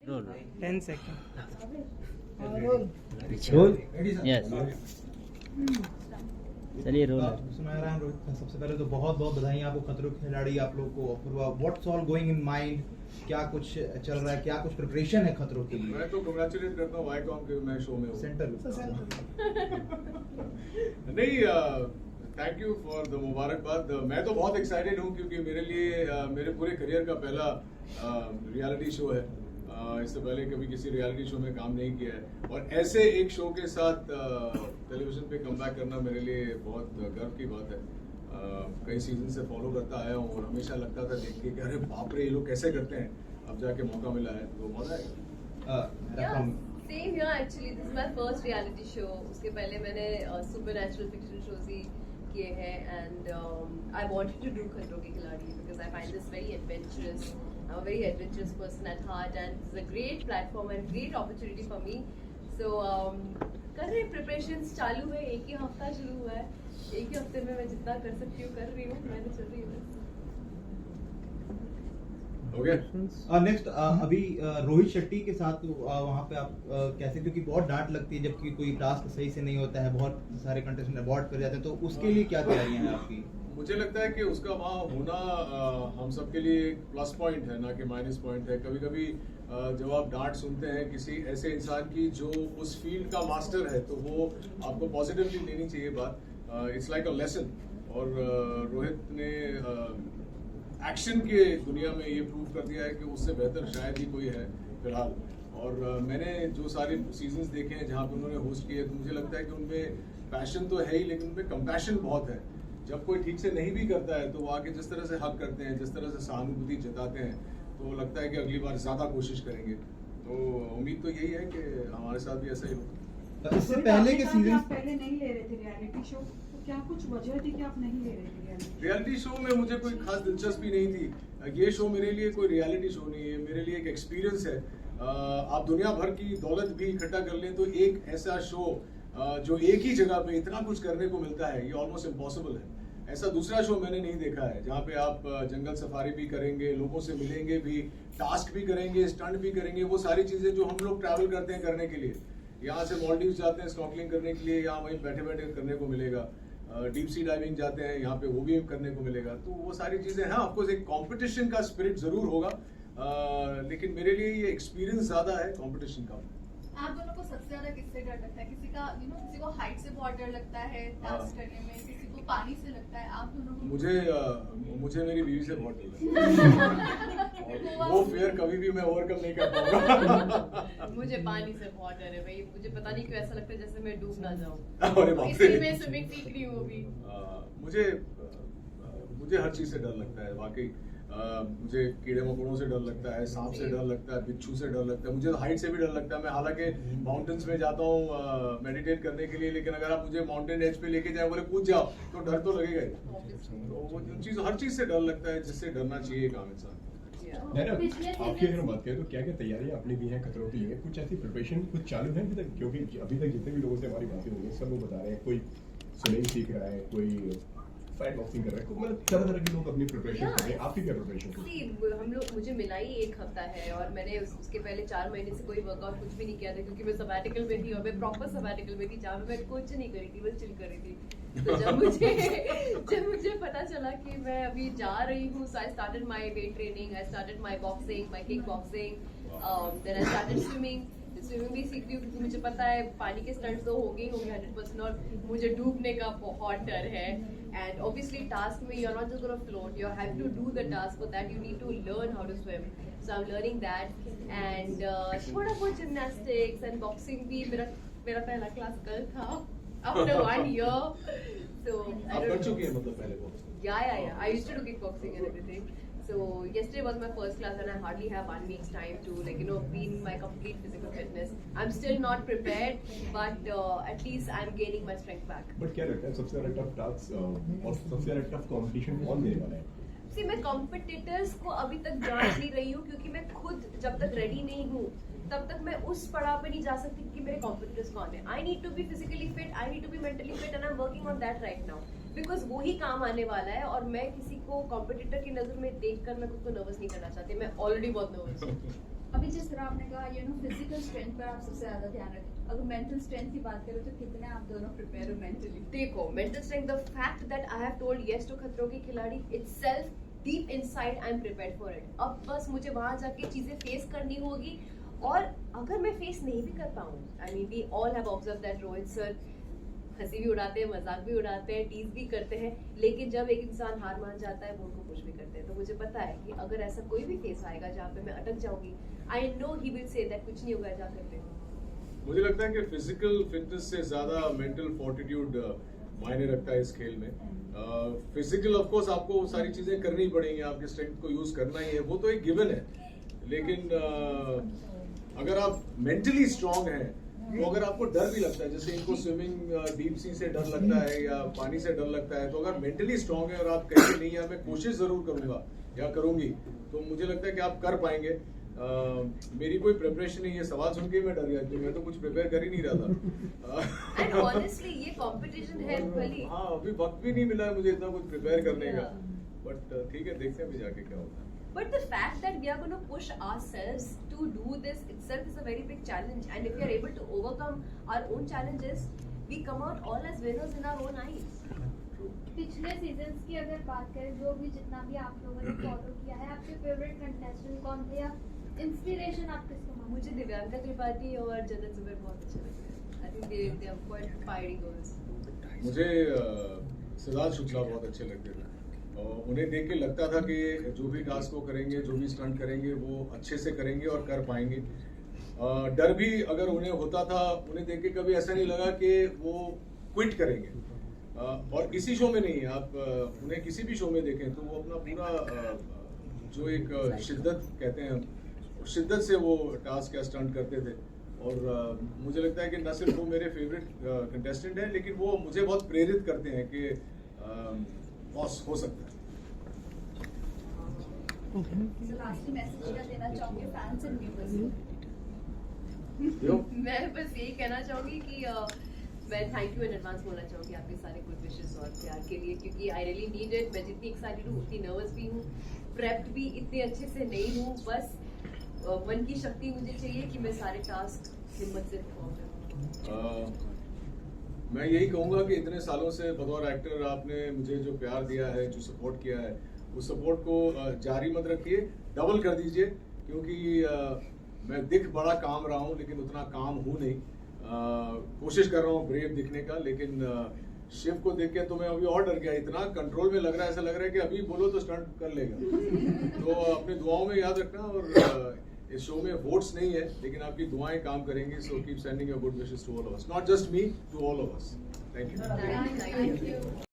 Roll. 10 seconds. Role yes चलिए role सुनारायण Rohit, सबसे पहले तो बहुत बहुत बधाई आपको, खतरों के खिलाड़ी आप लोग को ऑफर हुआ। What's all going in mind, क्या कुछ चल रहा है, क्या कुछ प्रिपरेशन है खतरों के लिए? मैं तो कंग्रेचुलेट करता हूँ वाईकॉम के, मैं शो में हूँ। सेंटर नहीं, थैंक यू फॉर द मुबारकबाद। मैं तो बहुत एक्साइटेड हूँ क्योंकि मेरे लिए मेरे पूरे करियर का पहला रियलिटी शो है। इससे पहले कभी किसी रियलिटी शो में काम नहीं किया है और ऐसे एक शो के साथ टेलीविजन पे कम बैक करना मेरे लिए बहुत गर्व की बात है। कई सीजन से फॉलो करता आया हूँ और हमेशा लगता था देख के कि अरे बाप रे ये लोग कैसे करते हैं। अब जाके मौका मिला है तो मजा आएगा। Same here actually. This is my first reality show. उसके पहले मैंने supernatural fiction shows ही किए हैं and I wanted to do खतरों के खिलाड़ी because I find this very adventurous. I'm a very adventurous person at heart and it's a great platform and great opportunity for me. So कर रहे preparations चालू है, एक ही हफ्ता शुरू हुआ है, एक ही हफ्ते में मैं जितना कर सकती हूँ कर रही हूँ, मैंने चल रही हूँ। नेक्स्ट अभी रोहित शेट्टी के साथ वहाँ पे आप कैसे, क्योंकि बहुत डांट लगती है जबकि कोई टास्क सही से नहीं होता है, बहुत सारे कंटेस्टेंट अवॉइड कर जाते हैं, तो उसके लिए क्या तैयारियां हैं आपकी? मुझे लगता है कि उसका वहाँ होना हम सबके लिए एक प्लस पॉइंट है, ना कि माइनस पॉइंट है। कभी कभी जब आप डांट सुनते हैं किसी ऐसे इंसान की जो उस फील्ड का मास्टर है तो वो आपको पॉजिटिवली लेनी चाहिए बात। It's like a lesson. और रोहित ने एक्शन के दुनिया में ये प्रूव कर दिया है कि उससे बेहतर शायद ही कोई है फिलहाल। और मैंने जो सारे सीजन्स देखे हैं जहाँ पे उन्होंने होस्ट किए तो मुझे लगता है कि उनमें पैशन तो है ही लेकिन उनमें कंपैशन बहुत है। जब कोई ठीक से नहीं भी करता है तो वो आके जिस तरह से हक करते हैं, जिस तरह से सहानुभूति जताते हैं, तो लगता है कि अगली बार ज्यादा कोशिश करेंगे। तो उम्मीद तो यही है कि हमारे साथ भी ऐसा ही हो। इससे पहले के सीजन पहले नहीं ले रहे थे रियलिटी शो, तो क्या कुछ वजह थी कि आप नहीं ले रहे थे रियलिटी शो में? मुझे कोई खास दिलचस्पी नहीं थी। ये शो मेरे लिए कोई रियलिटी शो नहीं है, मेरे लिए एक एक्सपीरियंस है। आप दुनिया भर की दौलत भी इकट्ठा कर लें तो एक ऐसा शो जो एक ही जगह पे इतना कुछ करने को मिलता है, ये ऑलमोस्ट इम्पॉसिबल है। ऐसा दूसरा शो मैंने नहीं देखा है जहाँ पे आप जंगल सफारी भी करेंगे, लोगों से मिलेंगे भी, टास्क भी करेंगे, स्टंट भी करेंगे, वो सारी चीजें जो हम लोग ट्रैवल करते हैं करने के लिए। यहाँ से मॉलडीव्स जाते हैं स्नॉर्कलिंग करने के लिए, यहाँ वहीं बैठे बैठे करने को मिलेगा। डीप सी डाइविंग जाते हैं यहाँ पे, वो भी करने को मिलेगा। तो वो सारी चीजें हैं। ऑफकोर्स एक कंपटीशन का स्पिरिट जरूर होगा, लेकिन मेरे लिए ये एक्सपीरियंस ज्यादा है कंपटीशन का। आप दोनों को सबसे ज्यादा किससे डर लगता है? किसी का किसी को हाइट से बहुत डर लगता है टास्क करने में, किसी को पानी से लगता है, आप दोनों को? मुझे मेरी बीवी से बहुत डर लगता है। वो फियर कभी भी मैं ओवरकम नहीं कर पाऊंगा। मुझे पानी से बहुत डर है भाई, मुझे पता नहीं क्यों ऐसा लगता है जैसे मैं डूब ना जाऊं। अरे बाप रे। इसलिए मैं स्विमिंग सीख रही हूँ अभी। मुझे हर चीज से डर लगता है वाकई। मुझे कीड़े मकोड़ों से डर लगता है, सांप से डर लगता है, बिच्छू से डर लगता है, मुझे हाइट से भी डर लगता है। मैं हालांकि माउंटेन्स में जाता हूँ मेडिटेट करने के लिए, लेकिन अगर आप मुझे माउंटेन एज पे लेके जाए, बोले कूद जाओ, तो डर तो लगेगा ही। तो वो हर चीज से डर लगता है जिससे डरना चाहिए एक आम इंसान। आपकी अगर बात करें तो क्या क्या तैयारियां अपनी भी हैं खतरों के लिए? कुछ ऐसी प्रिपरेशन कुछ चालू है अभी तक? क्योंकि अभी तक जितने भी लोगों से हमारी बातें हुई है सब लोग बता रहे हैं, कोई स्विमिंग सीख रहा है, कोई फाइट बॉक्सिंग कर रहा है, मतलब तरह तरह के लोग अपनी प्रिपरेशन कर रहे हैं। आपकी क्या प्रिपरेशन है? हम लोग, मुझे मिला ही एक हफ्ता है और मैंने उसके पहले 4 महीने से कोई वर्कआउट कुछ भी नहीं किया था क्योंकि मैं सबैटिकल में थी और मैं प्रॉपर सबैटिकल में थी जहाँ मैं कुछ नहीं करी थी, बस चिल कर रही थी। तो जब मुझे पता चला कि मैं अभी जा रही हूँ, so I started my weight training, I started my boxing, my kickboxing, then I started swimming भी सीख रही हूँ क्योंकि मुझे पता है पानी के स्टंट्स तो होंगे 100% और मुझे डूबने का बहुत डर है। एंड ऑब्वियसली टास्क में you are not just gonna float, you have to do the task, for that you need to learn how to swim. So I am learning that and थोड़ा बहुत जिम्नास्टिक्स एंड बॉक्सिंग भी मेरा पहला class कल था after 1 year। So आप कर चुकी हैं मतलब पहले boxing? Yeah. I used to do kickboxing and everything. So yesterday was my first class and I hardly have 1 week's time to be in my complete physical fitness. I'm still not prepared, but at least I'm gaining my strength back. But क्या लगता है सबसे ज्यादा tough task और सबसे ज्यादा tough competition कौन देने वाला है? See, मैं कॉम्पिटिटर्स को अभी तक जान नहीं रही हूँ क्योंकि मैं खुद जब तक रेडी नहीं हूँ तब तक मैं उस पड़ाव पे नहीं जा सकती कि मेरे कॉम्पिटिटर्स कौन है। I need to be physically fit, I need to be mentally fit and I am working on that right now because वो ही काम आने वाला है। और मैं किसी को कॉम्पिटिटर की नजर में देखकर मैं खुद को नर्वस नहीं करना चाहती, मैं ऑलरेडी बहुत नर्वस हूँ। अभी जिस तरह आपने कहा फिजिकल स्ट्रेंथ पर आप सबसे ज्यादा ध्यान रखें, अगर मेंटल स्ट्रेंथ की बात करें तो कितने आप दोनों प्रिपेयर हो मेंटली? देखो, mental strength, the fact that I have told yes to Khatron Ke Khiladi itself, deep inside I am prepared for it. अब बस मुझे वहां जाके चीजें फेस करनी होगी, और अगर मैं फेस नहीं भी कर पाऊँ, I mean we all have observe that Rohit sir हंसी भी उड़ाते हैं, मजाक भी उड़ाते हैं, टीज भी करते हैं, लेकिन जब एक इंसान हार मान जाता है वो उनको पुश भी करते हैं। तो मुझे पता है कि अगर ऐसा कोई भी फेस आएगा जहाँ पे मैं अटक जाऊंगी, I know he will say that कुछ नहीं होगा, जा करते। मुझे लगता है कि फिजिकल फिटनेस से ज्यादा मेंटल फोर्टिट्यूड मायने रखता है इस खेल में। फिजिकल ऑफ कोर्स आपको सारी चीजें करनी पड़ेंगी, आपके स्ट्रेंथ को यूज करना ही है, वो तो एक गिवन है, लेकिन अगर आप मेंटली स्ट्रांग हैं तो अगर आपको डर भी लगता है, जैसे इनको स्विमिंग डीप सी से डर लगता है या पानी से डर लगता है, तो अगर मेंटली स्ट्रांग है और आप कहेंगे नहीं यार मैं कोशिश जरूर करूंगा या करूंगी, तो मुझे लगता है कि आप कर पाएंगे। मेरी कोई प्रिपरेशन नहीं है, सवाल सुन के मैं डर गया, मैं तो कुछ प्रिपेयर कर ही नहीं रहा था। एंड ऑनेस्टली ये कंपटीशन है भली। हाँ, अभी वक्त भी नहीं मिला है मुझे इतना कुछ प्रिपेयर करने का, बट ठीक है, देखते हैं अभी जाके क्या होता है। But the fact that we are going to push ourselves to do this itself is a very big challenge, and if we are able to overcome our own challenges, we come out all as winners in our own eyes. पिछले seasons की अगर बात करें, जो भी जितना भी आप लोगों ने फॉलो किया है, आपके फेवरेट कंटेस्टेंट कौन थे या इंस्पिरेशन आप किसको मानते हैं? मुझे दिव्यांका त्रिपाठी और जन्नत जुबैर बहुत अच्छे लगते हैं। I think they are quite fiery girls. मुझे सिद्धार्थ शुक्ला बहुत अच्छे लगते थे, और उन्हें देख के लगता था कि जो भी टास्क वो करेंगे, जो भी स्टंट करेंगे, वो अच्छे से करेंगे और कर पाएंगे। डर भी अगर उन्हें होता था, उन्हें देख के कभी ऐसा नहीं लगा कि वो क्विट करेंगे। और इसी शो में नहीं है, आप उन्हें किसी भी शो में देखें तो वो अपना पूरा जो एक शिद्दत कहते हैं, शिद्दत से वो टास्क या स्टंट करते थे। और मुझे लगता है कि न सिर्फ वो मेरे फेवरेट कंटेस्टेंट हैं, लेकिन वो मुझे बहुत प्रेरित करते हैं कि बॉस हो सकता है। So lastly मैसेज क्या देना चाहोगे फैंस एंड व्यूअर्स यो, मैं बस यही कहना चाहूंगी कि मैं थैंक यू इन एडवांस बोलना चाहूंगी आपके सारे गुड विशेस और प्यार के लिए, क्योंकि आई रियली नीड इट। मैं जितनी एक्साइटेड हूँ उतनी नर्वस भी हूँ, प्रेप्ड भी इतने अच्छे से नहीं हूँ। बस मन की शक्ति मुझे चाहिए कि मैं सारे टास्क हिम्मत से परफॉर्म करूँ। मैं यही कहूंगा कि इतने सालों से बतौर एक्टर आपने मुझे जो प्यार दिया है, जो सपोर्ट किया है, उस सपोर्ट को जारी मत रखिए, डबल कर दीजिए, क्योंकि मैं दिख बड़ा काम रहा हूँ लेकिन उतना काम हूँ नहीं। कोशिश कर रहा हूँ ब्रेव दिखने का, लेकिन शिव को देख के तो मैं अभी और डर गया, इतना कंट्रोल में लग रहा है, ऐसा लग रहा है कि अभी बोलो तो स्टंट कर लेगा। तो अपनी दुआओं में याद रखना, और इस शो में वोट्स नहीं है लेकिन आपकी दुआएं काम करेंगी। So keep sending your good wishes to all of us, not just me, to all of us. Thank you. Thank you.